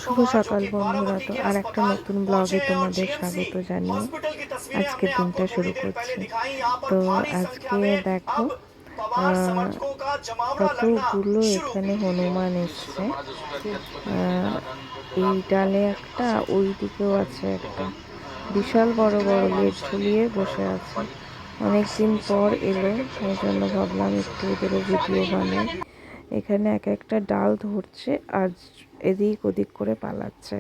শুভ সকাল বন্ধুরা, তো আর একটা নতুন ব্লগে তোমাদের স্বাগত জানিয়ে আজকের দিনটা শুরু করছি। তো আজকে দেখো কতগুলো এখানে হনুমান এসছে। এই ডালে একটা, ওই দিকেও আছে একটা, বিশাল বড় বড় লেজ ঝুলিয়ে বসে আছে। অনেকদিন পর এলো, তাই জন্য ভাবলাম একটু ওদেরও ভিডিও বানাই। এখানে এক একটা ডাল ধরছে আর এদিক ওদিক করে পালাচ্ছে।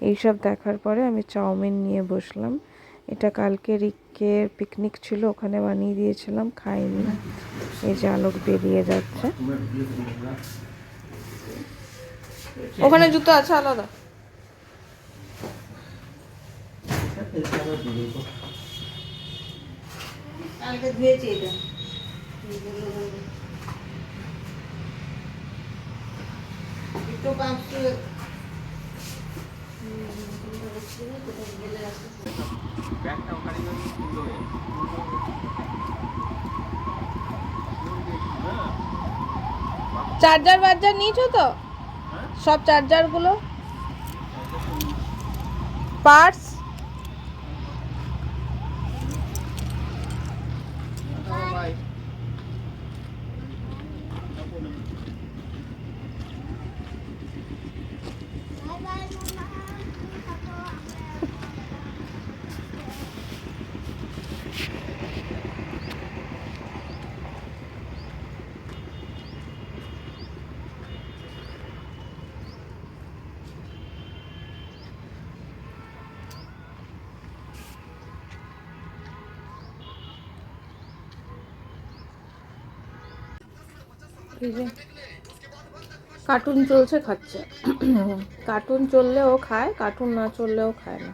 এইসব দেখার পরে আমি চাউমিন নিয়ে বসলাম। এটা কালকে রিক্কের পিকনিক ছিল, ওখানে বানিয়ে দিয়েছিলাম, খাইনি। এই যে আলোক বেরিয়ে যাচ্ছে। ওখানে জুতো আছে আলাদা। কালকে ধুয়েছি এটা। একটু পাঁচশো চার্জার বার্জার নিয়েছো তো? সব চার্জার গুলো, পার্টস। কার্টুন চলছে, খাচ্ছে। কার্টুন চললেও খায়, কার্টুন না চললেও খায় না।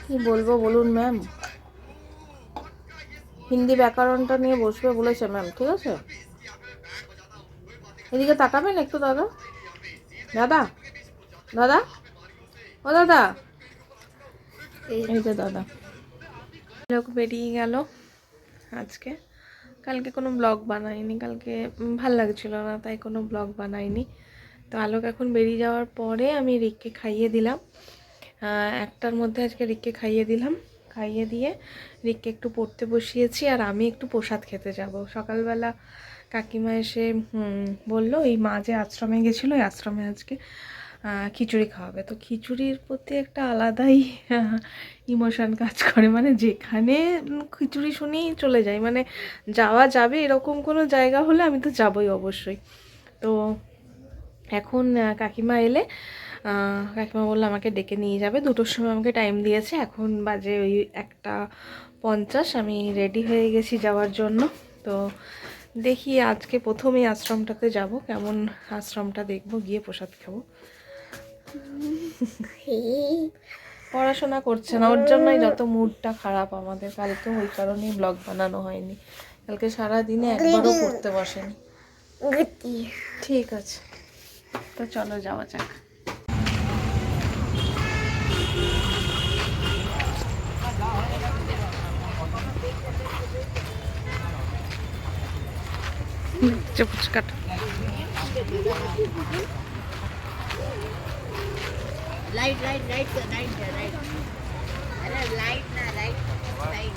কি বলবো বলুন ম্যাম? হিন্দি ব্যাকরণটা নিয়ে বসবে বলেছে ম্যাম, ঠিক আছে? এদিকে তাকাবেন একটু দাদা, দাদা, দাদা, ও দাদা, এই যে দাদা। লোক বেরিয়ে গেল আজকে। কালকে কোনো ব্লগ বানাইনি, কালকে ভাল লাগছিল না, তাই কোনো ব্লগ বানাইনি। তো আলোক এখন বেরিয়ে যাওয়ার পরে আমি রিককে খাইয়ে দিলাম। একটার মধ্যে আজকে রিককে খাইয়ে দিলাম। খাইয়ে দিয়ে রিককে একটু পড়তে বসিয়েছি, আর আমি একটু প্রসাদ খেতে যাব। সকালবেলা কাকিমা এসে বললো এই মা যে আশ্রমে গেছিলো, ওই আশ্রমে আজকে খিচুড়ি খাওয়াবে। তো খিচুড়ির প্রতি একটা আলাদাই ইমোশন কাজ করে, মানে যেখানে খিচুড়ি শুনেই চলে যাই, মানে যাওয়া যাবে এরকম কোনো জায়গা হলে আমি তো যাবই অবশ্যই। তো এখন কাকিমা এলে, কাকিমা বললো আমাকে ডেকে নিয়ে যাবে, 2টোর সময় আমাকে টাইম দিয়েছে। এখন বাজে ওই 1:50, আমি রেডি হয়ে গেছি যাওয়ার জন্য। তো দেখি আজকে প্রথমেই আশ্রমটাতে যাব, কেমন আশ্রমটা দেখবো, গিয়ে প্রসাদ খাবো। পড়াশোনা করছে না, ওর জন্যই যত মুডটা খারাপ আমাদের। কালকে ওই কারণেই ব্লগ বানানো হয়নি, কালকে সারাদিনে একবারও পড়তে বসেনি। ঠিক আছে, তো চলো যাওয়া যাক। ফুচকাটা light light light light light, আরে লাইট না লাইট লাইট।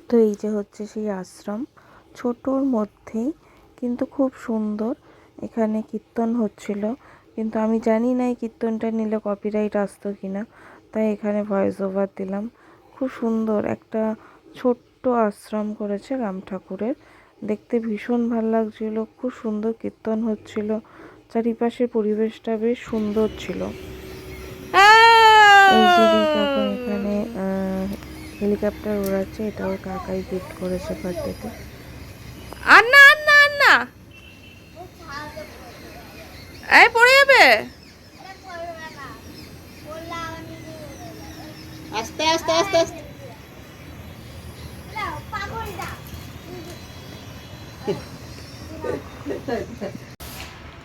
তো এই যে হচ্ছে সেই আশ্রম, ছোটোর মধ্যেই কিন্তু খুব সুন্দর। এখানে কীর্তন হচ্ছিল, কিন্তু আমি জানি না এই কীর্তনটা নিলে কপিরাইট আসতো কিনা, তাই এখানে ভয়েস ওভার দিলাম। খুব সুন্দর একটা ছোট্ট আশ্রম করেছে রাম ঠাকুরের, দেখতে ভীষণ ভাল লাগছিল। খুব সুন্দর কীর্তন হচ্ছিল, চারিপাশের পরিবেশটা বেশ সুন্দর ছিল। এই যে এখন এখানে হেলিকপ্টার উড়াচ্ছে, এটা ওর কাকাই গিফট করেছে বার্থডেতে। আর না আর না আর না, এই পড়ে যাবে। আস্তে আস্তে আস্তে আস্তে।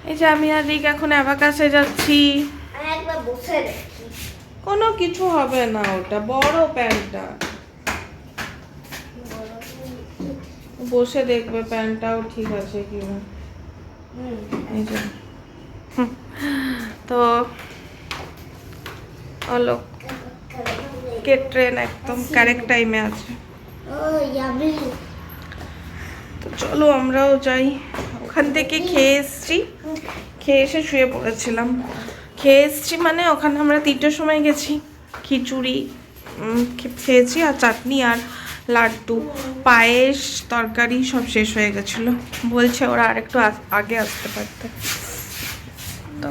এই যে আমি আর রিক এখন অ্যাবাকাসে যাচ্ছি। কোনো কিছু হবে না, ওটা বড় প্যান্টটা, বসে দেখবে প্যান্টটাও ঠিক আছে কিনা। এই যে তো অলোকের ট্রেন একদম কারেক্ট টাইমে আছে। তো চলো আমরাও যাই। ওখান থেকে খেয়ে এসছি, খেয়ে এসে শুয়ে পড়েছিলাম। খেয়ে এসছি মানে ওখানে আমরা 3টের সময় গেছি। খিচুড়ি খেয়েছি আর চাটনি আর লাড্ডু, পায়েস, তরকারি সব শেষ হয়ে গেছিলো। বলছে ওরা আরেকটু আগে আসতে পারতে। তো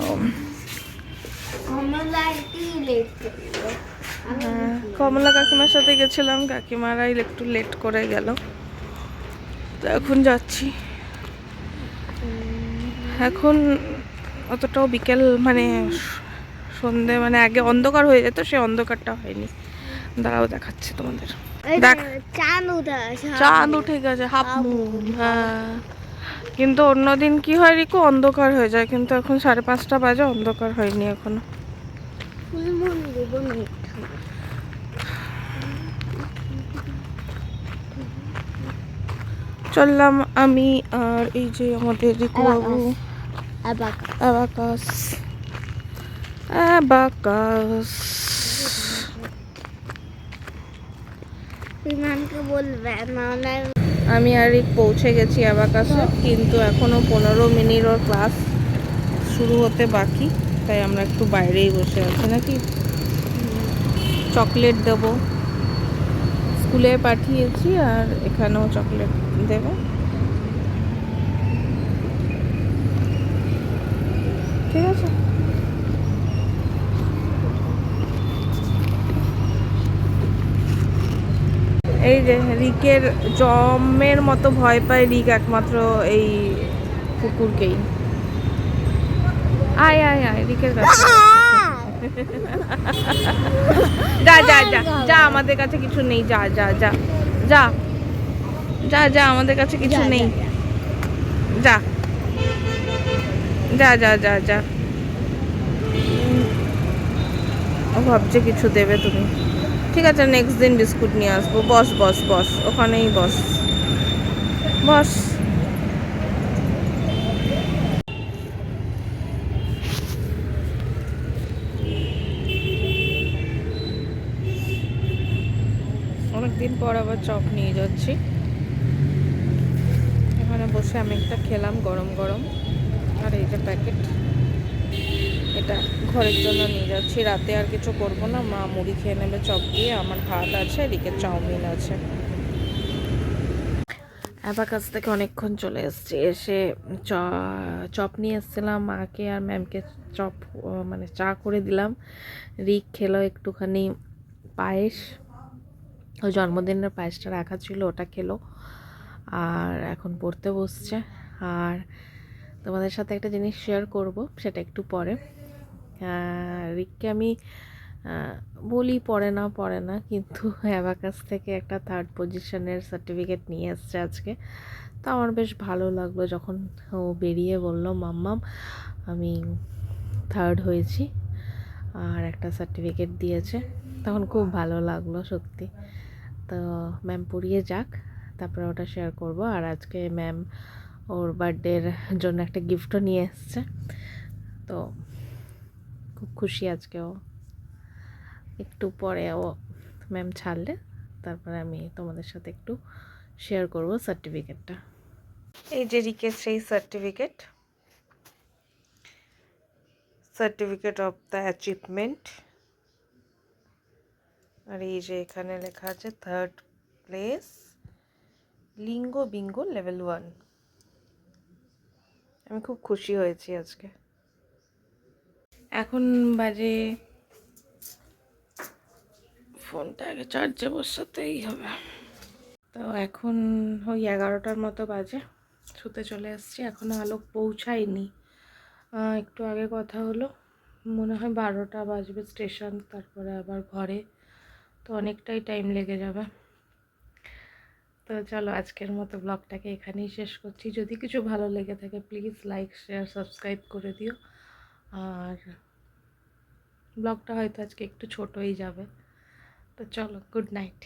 কমলা কাকিমার সাথে গেছিলাম, কাকিমারাই একটু লেট করে গেল। তো এখন যাচ্ছি। এখন অতটাও বিকেল মানে সন্ধে মানে আগে অন্ধকার হয়ে যেত, সে অন্ধকারটা হয়নি। দাঁড়াও দেখাচ্ছি তোমাদের। দেখ চাঁদ উঠে গেছে, হাফ মুন। হ্যাঁ, কিন্তু অন্যদিন কি হয় রিকু, অন্ধকার হয়ে যায়, কিন্তু এখন 5:30 বাজে, অন্ধকার হয়নি এখনো। চললাম আমি আর এই যে আমাদের রিকু বাবু। Abacus abacus. আমি আর পৌঁছে গেছি অ্যাবাকাসে, কিন্তু এখনো 15 মিনিট ওর ক্লাস শুরু হতে বাকি, তাই আমরা একটু বাইরেই বসে আছি। নাকি চকলেট দেবো, স্কুলে পাঠিয়েছি আর এখানেও চকলেট দেবে। ঠিক আছে, এই যে রিকের জমের মতো ভয় পায় রিক একমাত্র এই কুকুরকেই। আয় আয় আয় রিকের কাছে। যা যা যা যা, আমাদের কাছে কিছু নেই, যা যা যা যা যা যা, আমাদের কাছে কিছু নেই, যা যা যা যা যা। ও ভাবছে কিছু দেবে তুমি। ঠিক আছে, নেক্সট দিন বিস্কুট নিয়ে আসবো। বস বস বস, ওখানেই বস বস। অনেকদিন পর আবার চপ নিয়ে যাচ্ছি। এখানে বসে আমি একটা খেলাম গরম গরম, আর এই যে প্যাকেট, এটা ঘরের জন্য নিয়ে যাচ্ছি। রাতে আর কিছু করবো না, মা মুড়ি খেয়ে নেবে চপ দিয়ে, আমার ভাত আছে, এদিকে চাউমিন আছে। অ্যাবাকাস থেকে অনেকক্ষণ চলে এসেছি, এসে চপ নিয়ে এসেছিলাম মাকে আর ম্যামকে। চপ মানে চা করে দিলাম। রিক খেলো একটুখানি পায়েস, ওই জন্মদিনের পায়েসটা রাখা ছিল, ওটা খেলো। আর এখন পড়তে বসছে। আর তোমাদের সাথে একটা জিনিস শেয়ার করব, সেটা একটু পরে। রিককে আমি বলি পড়ে না, কিন্তু অ্যাবাকাস থেকে একটা 3rd পজিশনের সার্টিফিকেট নিয়ে এসছে আজকে। তো আমার বেশ ভালো লাগলো যখন ও বেরিয়ে বলল মাম্মাম আমি 3rd হয়েছি, আর একটা সার্টিফিকেট দিয়েছে, তখন খুব ভালো লাগলো সত্যি। তো ম্যাম পড়িয়ে যাক, তারপরে ওটা শেয়ার করব। আর আজকে ম্যাম ওর বার্থডের জন্য একটা গিফটও নিয়ে এসছে, তো খুব খুশি আজকে ও। একটু পরে ও ম্যাম ছাড়লে তারপরে আমি তোমাদের সাথে একটু শেয়ার করব সার্টিফিকেটটা। এই যে রিকের সেই সার্টিফিকেট অফ দ্য অ্যাচিভমেন্ট। আর এই যে এখানে লেখা আছে 3rd place lingo Bingo level 1। আমি খুব খুশি হয়েছি আজকে। এখন বাজে, ফোনটা আগে চার্জে বসাতেই হবে। তো এখন ওই 11টার মতো বাজে, শুতে চলে এসেছি। এখনও আলোক পৌঁছায়নি, একটু আগে কথা হলো, মনে হয় 12টা বাজবে স্টেশন, তারপরে আবার ঘরে, তো অনেকটাই টাইম লেগে যাবে। তো চলো আজকের মতো ব্লগটাকে এখানেই শেষ করছি। যদি কিছু ভালো লেগে থাকে প্লিজ লাইক শেয়ার সাবস্ক্রাইব করে দিও। আর ব্লগটা হয়তো আজকে একটু ছোটই যাবে। তো চলো, গুড নাইট।